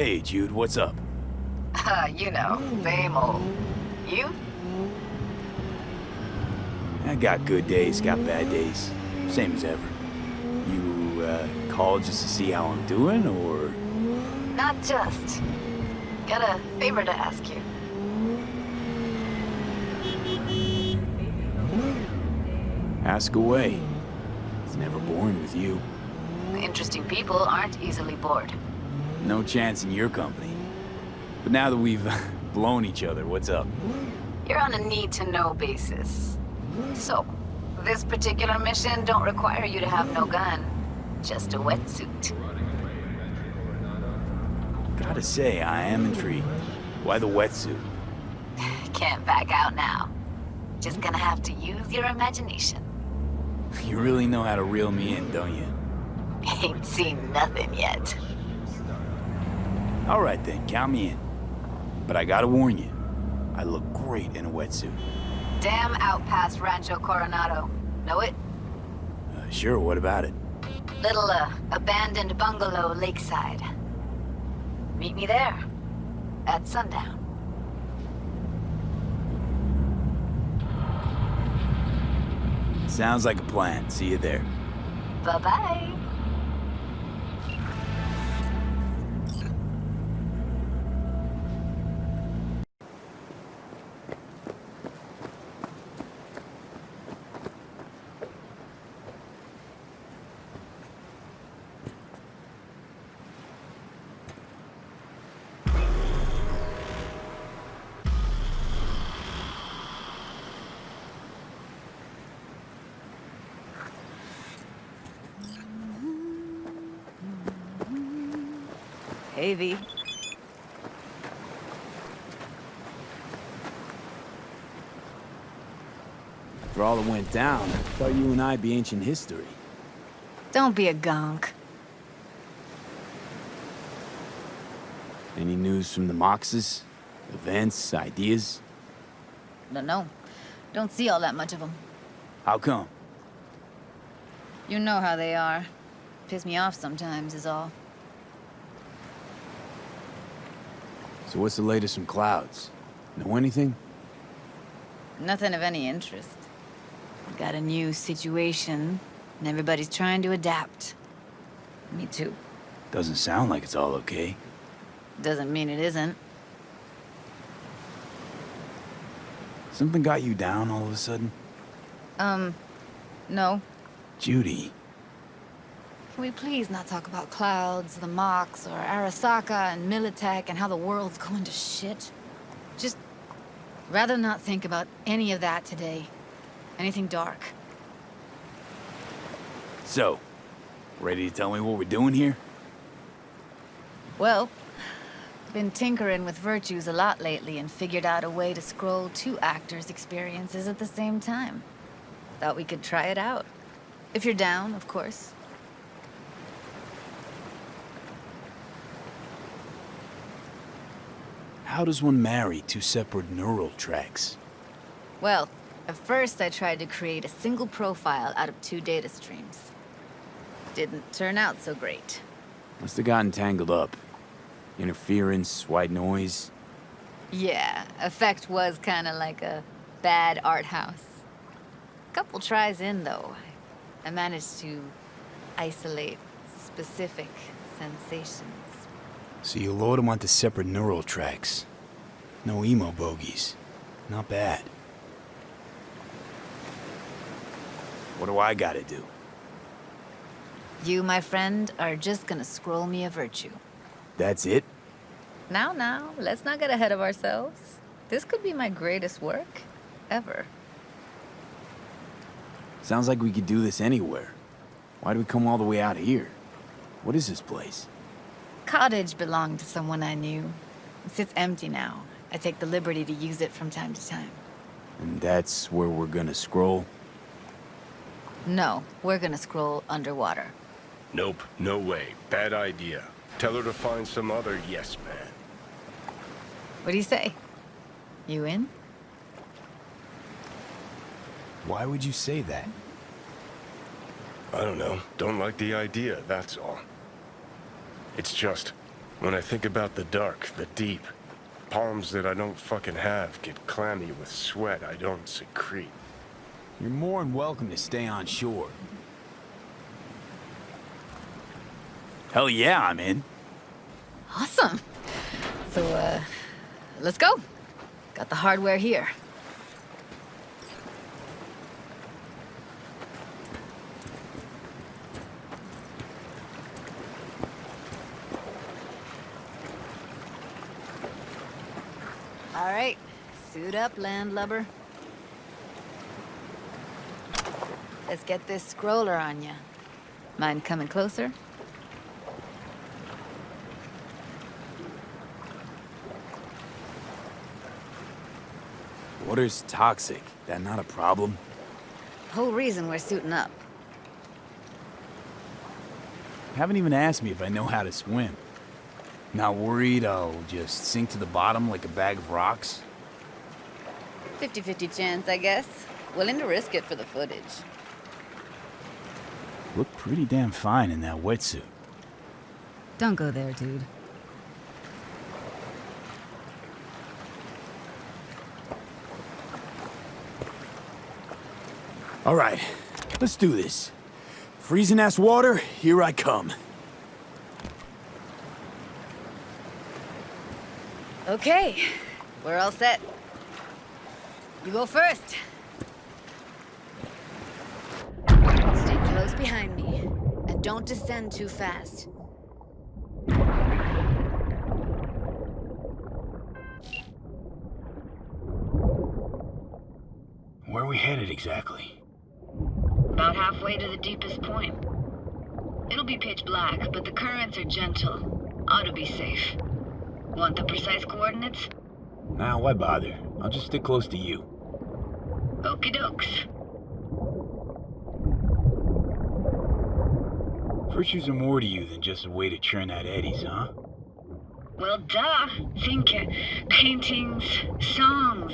Hey, Jude, what's up? You know, same old. You? I got good days, got bad days. Same as ever. You, called just to see how I'm doing, or...? Not just. Got a favor to ask you. Ask away. It's never boring with you. Interesting people aren't easily bored. No chance in your company. But now that we've blown each other, what's up? You're on a need-to-know basis. So, this particular mission don't require you to have no gun. Just a wetsuit. Gotta say, I am intrigued. Why the wetsuit? Can't back out now. Just gonna have to use your imagination. You really know how to reel me in, don't you? Ain't seen nothing yet. All right then, count me in. But I gotta warn you, I look great in a wetsuit. Damn out past Rancho Coronado. Know it? Sure, what about it? Little, abandoned bungalow lakeside. Meet me there. At sundown. Sounds like a plan. See you there. Bye-bye. Hey, V. For all that went down, I thought you and I'd be ancient history. Don't be a gonk. Any news from the Moxes? Events, ideas? No. Don't see all that much of them. How come? You know how they are. Piss me off sometimes is all. So what's the latest from Clouds? Know anything? Nothing of any interest. Got a new situation, and everybody's trying to adapt. Me too. Doesn't sound like it's all okay. Doesn't mean it isn't. Something got you down all of a sudden? No. Judy. Can we please not talk about Clouds, the Mox, or Arasaka and Militech and how the world's going to shit? Just rather not think about any of that today. Anything dark. So, ready to tell me what we're doing here? Well, been tinkering with virtues a lot lately and figured out a way to scroll two actors' experiences at the same time. Thought we could try it out. If you're down, of course. How does one marry two separate neural tracks? Well, at first I tried to create a single profile out of two data streams. Didn't turn out so great. Must have gotten tangled up. Interference, white noise. Yeah, effect was kinda like a bad art house. Couple tries in, though, I managed to isolate specific sensations. So you load them onto separate neural tracks. No emo bogies. Not bad. What do I gotta do? You, my friend, are just gonna scroll me a virtue. That's it? Now, let's not get ahead of ourselves. This could be my greatest work ever. Sounds like we could do this anywhere. Why do we come all the way out here? What is this place? Cottage belonged to someone I knew. It sits empty now. I take the liberty to use it from time to time. And that's where we're gonna scroll? No, we're gonna scroll underwater. Nope, no way. Bad idea. Tell her to find some other yes man. What do you say? You in? Why would you say that? I don't know. Don't like the idea, that's all. It's just, When I think about the dark, the deep, palms that I don't fucking have get clammy with sweat I don't secrete. You're more than welcome to stay on shore. Hell yeah, I'm in. Awesome. So, let's go. Got the hardware here. All right, suit up, landlubber. Let's get this scroller on ya. Mind coming closer? Water's toxic. That not a problem? Whole reason we're suiting up. Haven't even asked me if I know how to swim. Not worried I'll just sink to the bottom like a bag of rocks? 50-50 chance, I guess. Willing to risk it for the footage. Look pretty damn fine in that wetsuit. Don't go there, dude. All right, let's do this. Freezing-ass water, here I come. Okay, we're all set. You go first. Stay close behind me, and don't descend too fast. Where are we headed exactly? About halfway to the deepest point. It'll be pitch black, but the currents are gentle. Ought to be safe. Want the precise coordinates? Nah, why bother? I'll just stick close to you. Okie dokes. Virtues are more to you than just a way to churn out eddies, huh? Well, duh. Think paintings, songs.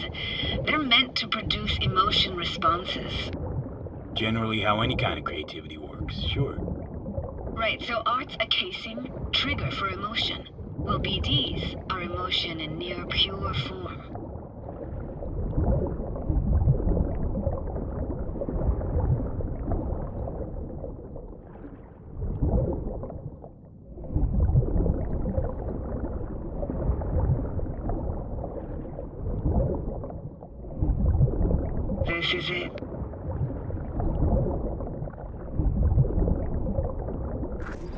They're meant to produce emotion responses. Generally how any kind of creativity works, sure. Right, so art's a casing, trigger for emotion. Well, BDs are emotion in near pure form. This is it.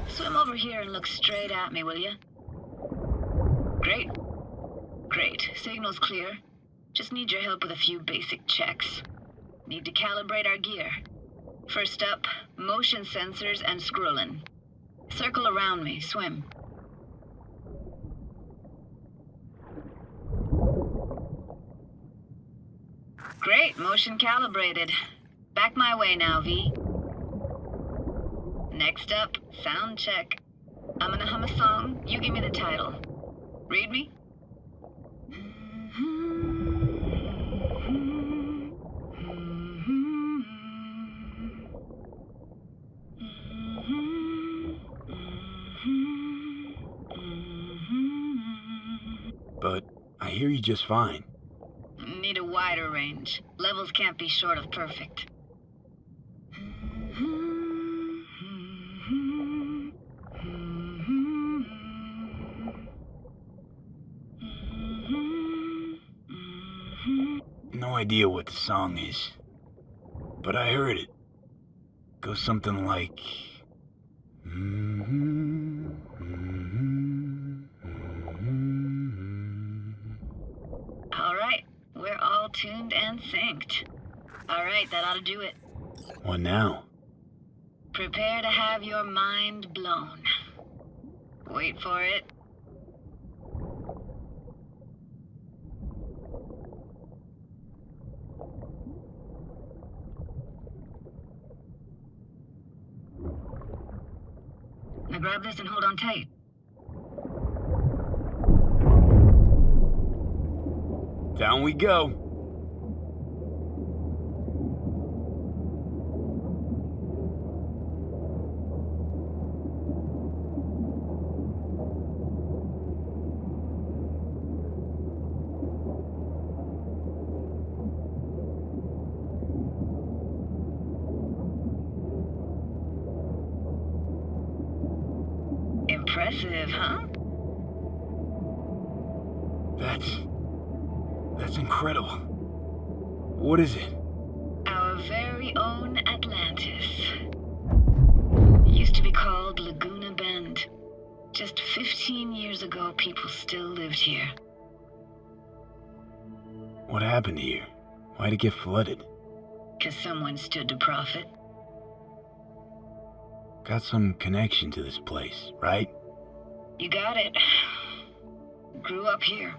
Swim over here and look straight at me, will you? Great. Great. Signal's clear. Just need your help with a few basic checks. Need to calibrate our gear. First up, motion sensors and scrolling. Circle around me. Swim. Great. Motion calibrated. Back my way now, V. Next up, sound check. I'm gonna hum a song. You give me the title. Read me? But I hear you just fine. Need a wider range. Levels can't be short of perfect. No idea what the song is, but I heard it. Goes something like... All right, we're all tuned and synced. All right, that ought to do it. What now? Prepare to have your mind blown. Wait for it. Now grab this and hold on tight. Down we go. Impressive, huh? That's incredible. What is it? Our very own Atlantis. Used to be called Laguna Bend. Just 15 years ago, people still lived here. What happened here? Why'd it get flooded? 'Cause someone stood to profit. Got some connection to this place, right? You got it. Grew up here.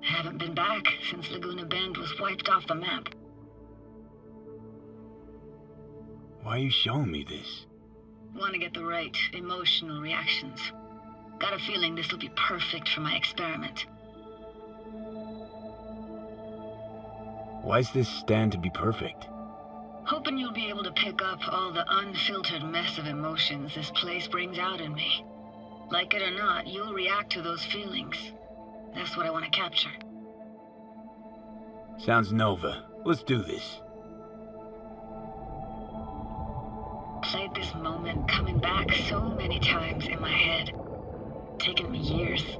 Haven't been back since Laguna Bend was wiped off the map. Why are you showing me this? Want to get the right emotional reactions. Got a feeling this will be perfect for my experiment. Why's this stand to be perfect? Hoping you'll be able to pick up all the unfiltered mess of emotions this place brings out in me. Like it or not, you'll react to those feelings. That's what I want to capture. Sounds Nova. Let's do this. Played this moment coming back so many times in my head. Taken me years.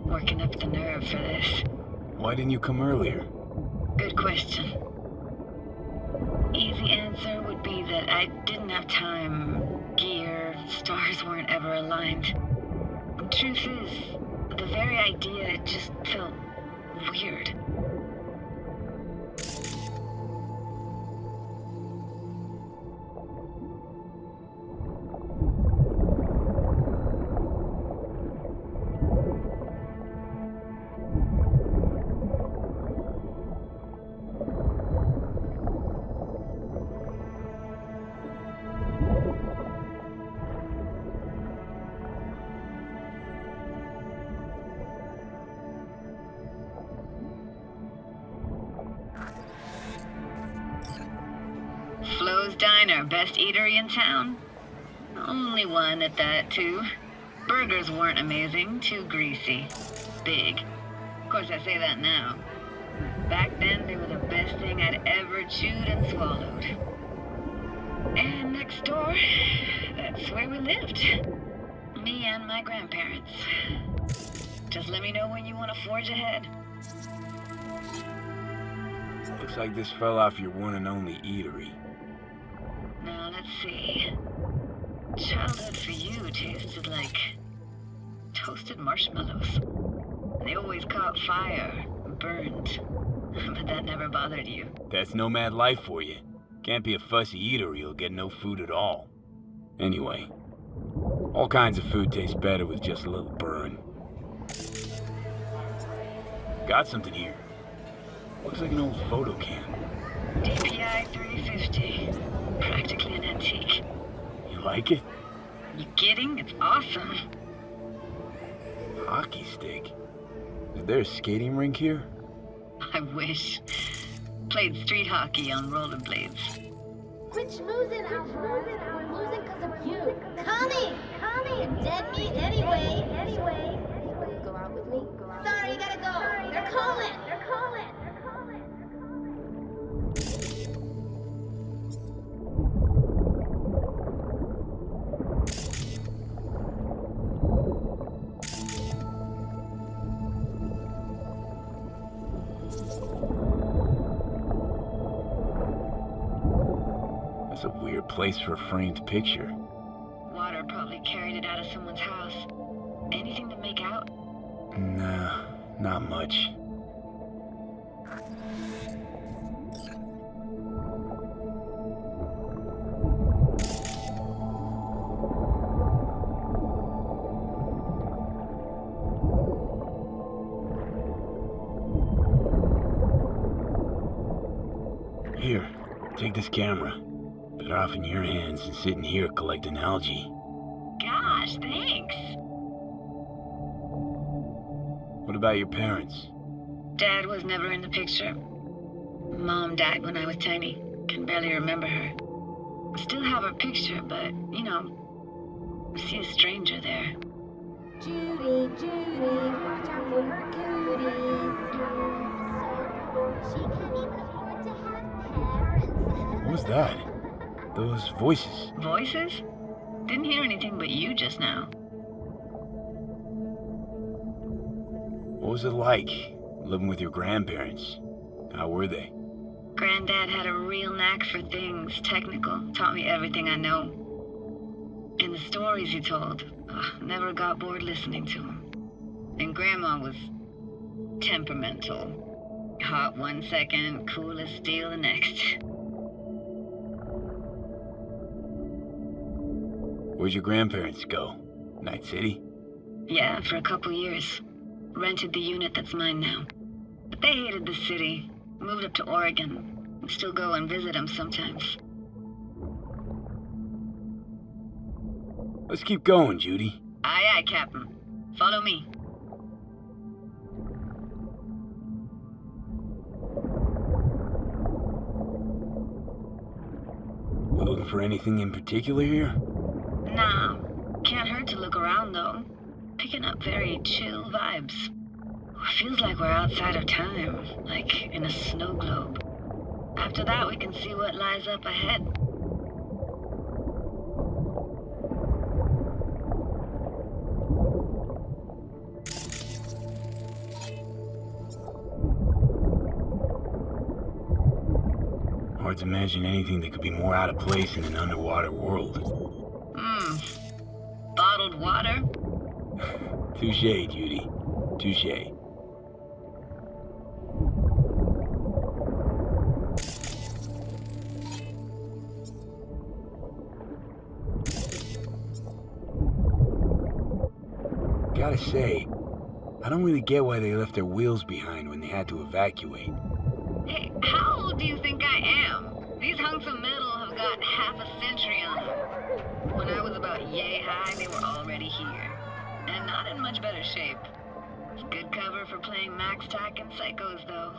Working up the nerve for this. Why didn't you come earlier? Good question. Easy answer would be that I didn't have time, gear, stars weren't ever aligned. Truth is, the very idea, it just felt weird. Flo's Diner, best eatery in town? Only one at that, too. Burgers weren't amazing, too greasy. Big. Of course, I say that now. Back then, they were the best thing I'd ever chewed and swallowed. And next door, that's where we lived. Me and my grandparents. Just let me know when you want to forge ahead. Looks like this fell off your one and only eatery. Now, let's see. Childhood for you tasted like toasted marshmallows. They always caught fire, burned. But that never bothered you. That's nomad life for you. Can't be a fussy eater or you'll get no food at all. Anyway, all kinds of food tastes better with just a little burn. Got something here. Looks like an old photo cam. DPI 350. Practically an antique. You like it? You kidding? It's awesome. Hockey stick. Is there a skating rink here? I wish. Played street hockey on rollerblades. Quit schmoozing, Alvarez. We're losing because of you. Connie! You're dead meat anyway. Go out with me? Sorry, you gotta go. They're calling. That's a weird place for a framed picture. Water probably carried it out of someone's house. Anything to make out? Nah, not much. Here, take this camera. Better off in your hands than sitting here collecting algae. Gosh, thanks. What about your parents? Dad was never in the picture. Mom died when I was tiny. Can barely remember her. Still have her picture, but, you know, see a stranger there. Judy, watch out for her cooties. She can't even afford to have parents. What was that? Those voices. Voices? Didn't hear anything but you just now. What was it like, living with your grandparents? How were they? Granddad had a real knack for things technical, taught me everything I know. And the stories he told, never got bored listening to him. And Grandma was temperamental. Hot one second, cool as steel the next. Where'd your grandparents go? Night City? Yeah, for a couple years. Rented the unit that's mine now. But they hated the city. Moved up to Oregon. And still go and visit them sometimes. Let's keep going, Judy. Aye, aye, Captain. Follow me. We looking for anything in particular here? Nah, can't hurt to look around though. Picking up very chill vibes. Feels like we're outside of time, like in a snow globe. After that, we can see what lies up ahead. Hard to imagine anything that could be more out of place in an underwater world. Bottled water? Touché, Judy. Touché. Gotta say, I don't really get why they left their wheels behind when they had to evacuate. Hey, how old do you think I am? These hunks of metal have got half a century on them. When I was about yay high, they were already here. And not in much better shape. It's good cover for playing Max Tack and Psychos, though.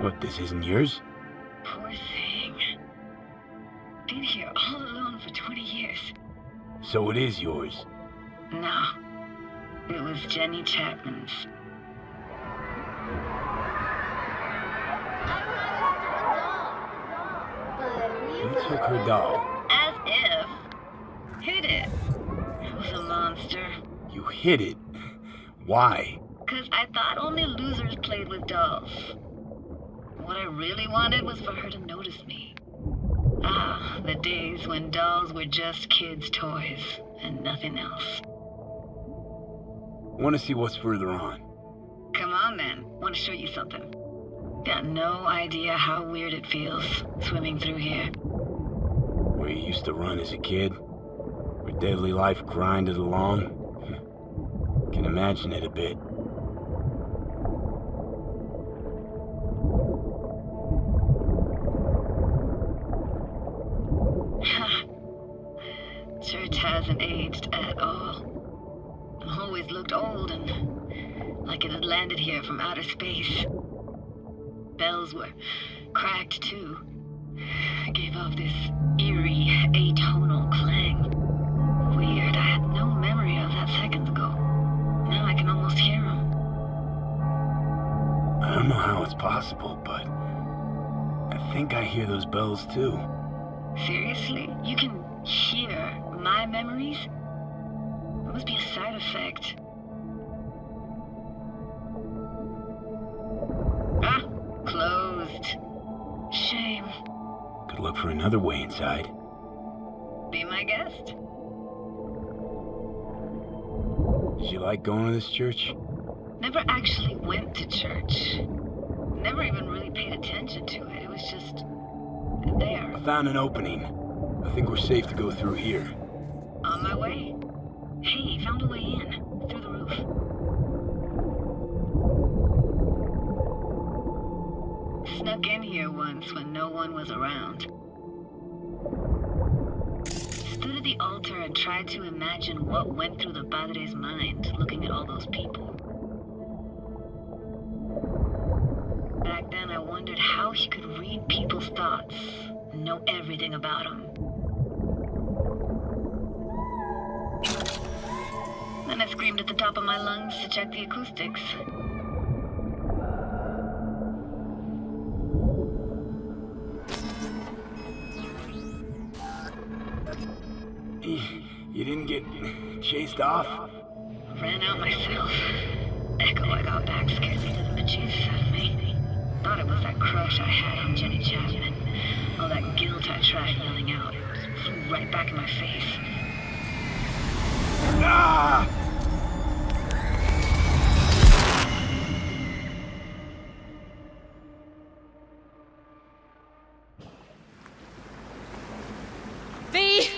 What, this isn't yours? Poor thing. Been here all alone for 20 years. So it is yours. No. It was Jenny Chapman's. You took her doll. As if. Hid it. It was a monster. You hid it. Why? 'Cause I thought only losers played with dolls. What I really wanted was for her to notice me. Ah, the days when dolls were just kids' toys and nothing else. Want to see what's further on? Come on then, want to show you something. Got no idea how weird it feels swimming through here. Where you used to run as a kid? Where daily life grinded along? Can imagine it a bit. Church hasn't aged at all. Always looked old and like it had landed here from outer space. Bells were cracked too. Gave off this eerie, atonal clang. Weird, I had no memory of that seconds ago. Now I can almost hear them. I don't know how it's possible, but I think I hear those bells too. Seriously? You can hear my memories? It must be a side effect. Ah, closed. Shame. Could look for another way inside. Be my guest. Did you like going to this church? Never actually went to church. Never even really paid attention to it. It was just there. I found an opening. I think we're safe to go through here. On my way. Hey, found a way in. Through the roof. Snuck in here once when no one was around. Stood at the altar and tried to imagine what went through the Padre's mind, looking at all those people. Back then, I wondered how he could read people's thoughts and know everything about them. Then I screamed at the top of my lungs to check the acoustics. You didn't get chased off? Ran out myself. Echo I got back scared me to the bejesus out of me. Thought it was that crush I had on Jenny Chapman. All that guilt I tried yelling out. It flew right back in my face. Ah! V!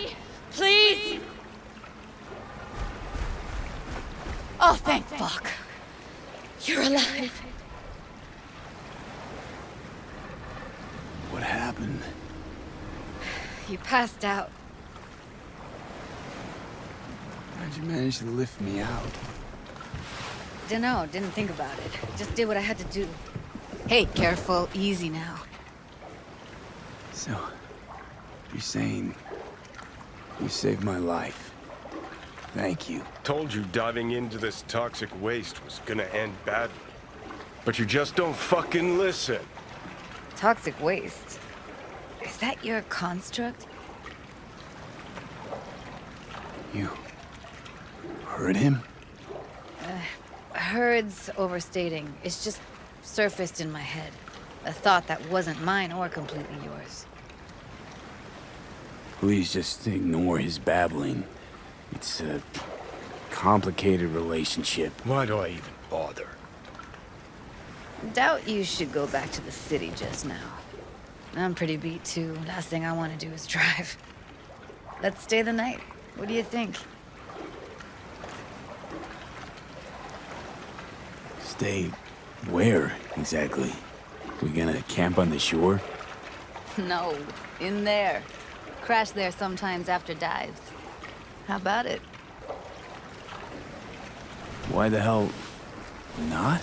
Please! Oh, thank fuck. You're alive. What happened? You passed out. How'd you manage to lift me out? Dunno, didn't think about it. Just did what I had to do. Hey, careful, easy now. So, you're saying you saved my life. Thank you. Told you diving into this toxic waste was gonna end badly. But you just don't fucking listen. Toxic waste. Is that your construct? You heard him? Heard's overstating. It's just surfaced in my head. A thought that wasn't mine or completely yours. Please just ignore his babbling. It's a complicated relationship. Why do I even bother? Doubt you should go back to the city just now. I'm pretty beat too. Last thing I want to do is drive. Let's stay the night. What do you think? Stay where, exactly? We gonna camp on the shore? No, in there. Crash there sometimes after dives. How about it? Why the hell not?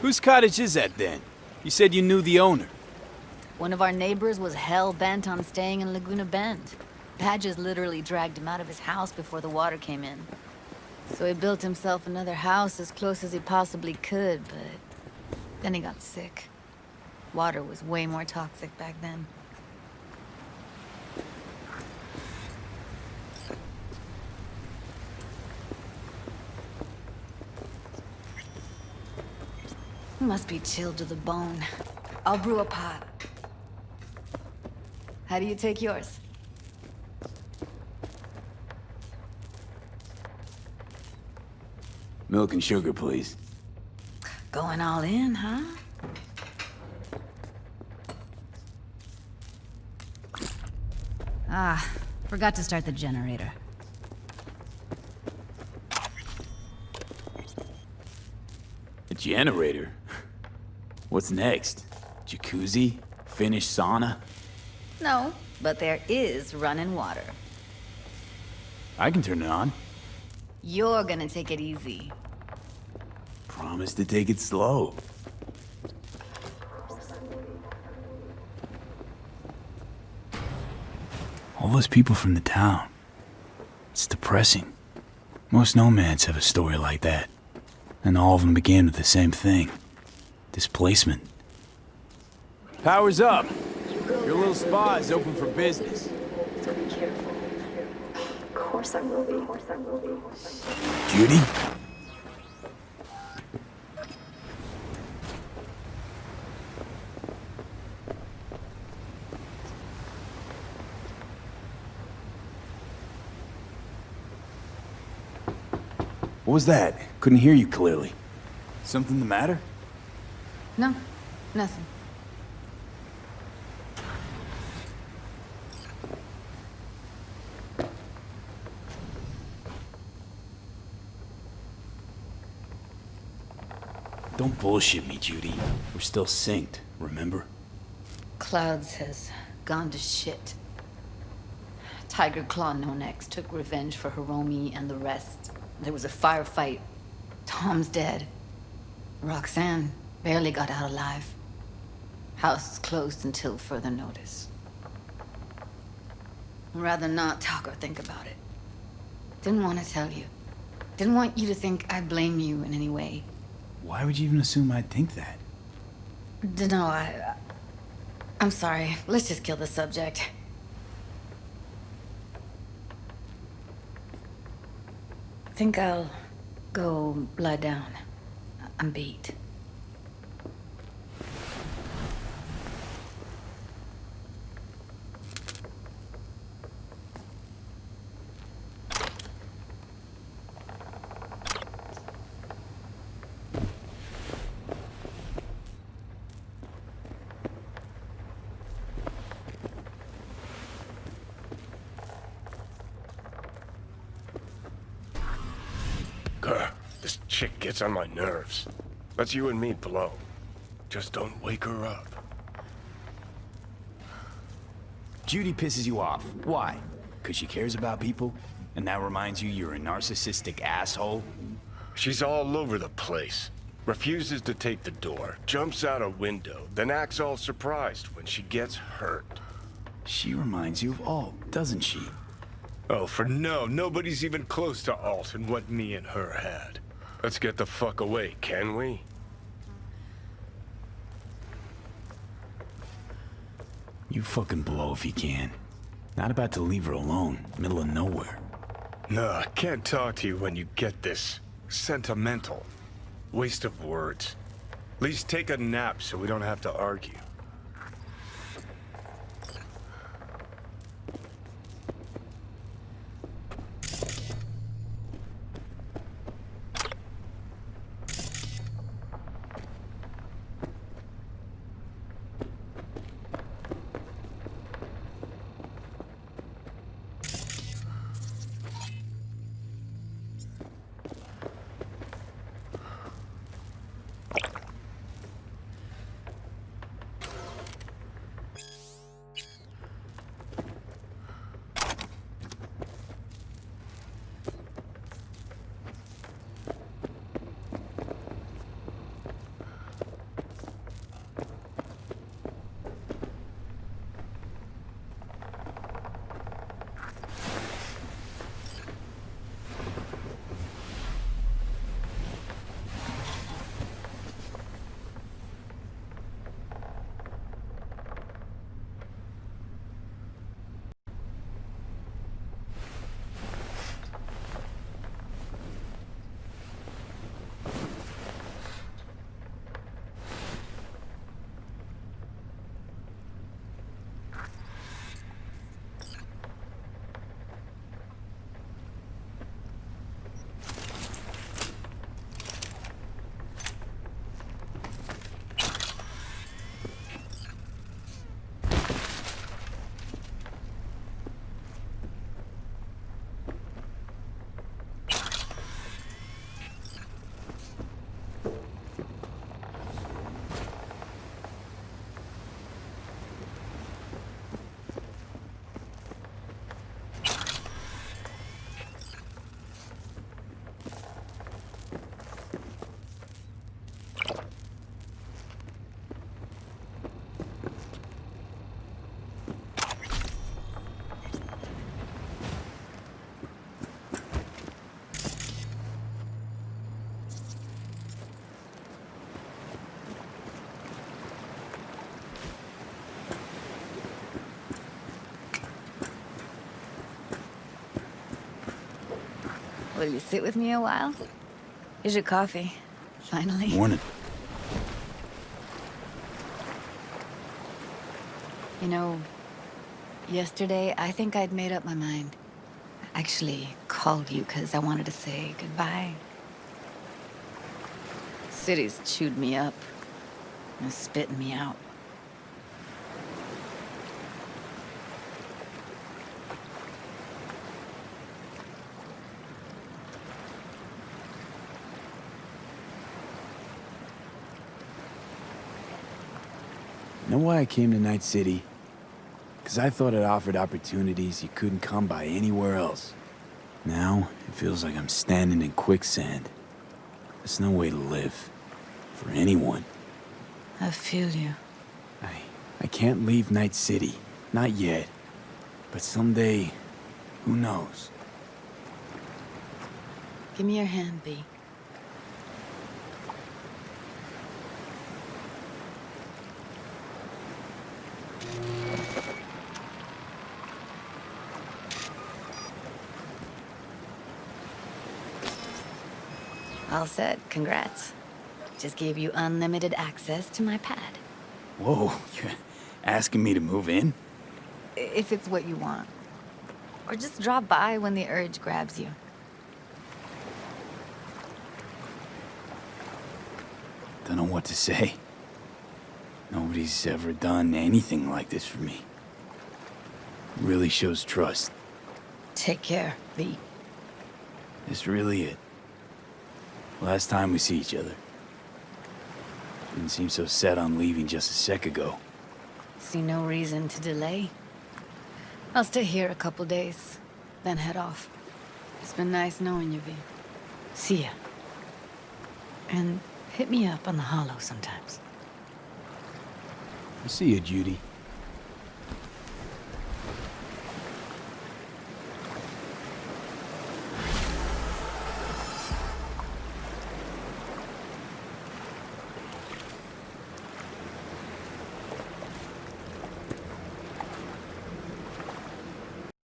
Whose cottage is that then? You said you knew the owner. One of our neighbors was hell-bent on staying in Laguna Bend. Badges literally dragged him out of his house before the water came in. So he built himself another house as close as he possibly could, but then he got sick. Water was way more toxic back then. Must be chilled to the bone. I'll brew a pot. How do you take yours? Milk and sugar, please. Going all in, huh? Ah, forgot to start the generator. A generator? What's next? Jacuzzi? Finnish sauna? No, but there is running water. I can turn it on. You're gonna take it easy. Promise to take it slow. All those people from the town. It's depressing. Most nomads have a story like that. And all of them begin with the same thing. Displacement. Power's up. Your little spa is open for business. So be careful. Of course I will be. Of course I will be. Judy? What was that? Couldn't hear you clearly. Something the matter? No, nothing. Don't bullshit me, Judy. We're still synced, remember? Clouds has gone to shit. Tiger Claw No Next took revenge for Hiromi and the rest. There was a firefight. Tom's dead. Roxanne barely got out alive. House is closed until further notice. I'd rather not talk or think about it. Didn't want to tell you. Didn't want you to think I blame you in any way. Why would you even assume I'd think that? Dunno, I'm sorry. Let's just kill the subject. I think I'll go lie down. I'm beat. Grr, this chick gets on my nerves. Let's you and me blow. Just don't wake her up. Judy pisses you off. Why? Because she cares about people? And that reminds you you're a narcissistic asshole? She's all over the place. Refuses to take the door, jumps out a window, then acts all surprised when she gets hurt. She reminds you of Alt, doesn't she? Oh, for no, nobody's even close to Alt and what me and her had. Let's get the fuck away, can we? You fucking blow if you can. Not about to leave her alone, middle of nowhere. No, I can't talk to you when you get this sentimental. Waste of words. At least take a nap so we don't have to argue. Will you sit with me a while? Here's your coffee. Finally. Morning. You know, yesterday, I think I'd made up my mind. I actually called you because I wanted to say goodbye. City's chewed me up and spitting me out. Know why I came to Night City? Because I thought it offered opportunities you couldn't come by anywhere else. Now, it feels like I'm standing in quicksand. There's no way to live. For anyone. I feel you. I can't leave Night City. Not yet. But someday, who knows? Give me your hand, B. All set. Congrats. Just gave you unlimited access to my pad. Whoa, you're asking me to move in? If it's what you want. Or just drop by when the urge grabs you. Don't know what to say. Nobody's ever done anything like this for me. Really shows trust. Take care, V. This really it. Last time we see each other. Didn't seem so set on leaving just a sec ago. See no reason to delay. I'll stay here a couple days, then head off. It's been nice knowing you, V. See ya. And hit me up on the holo sometimes. I'll see you, Judy.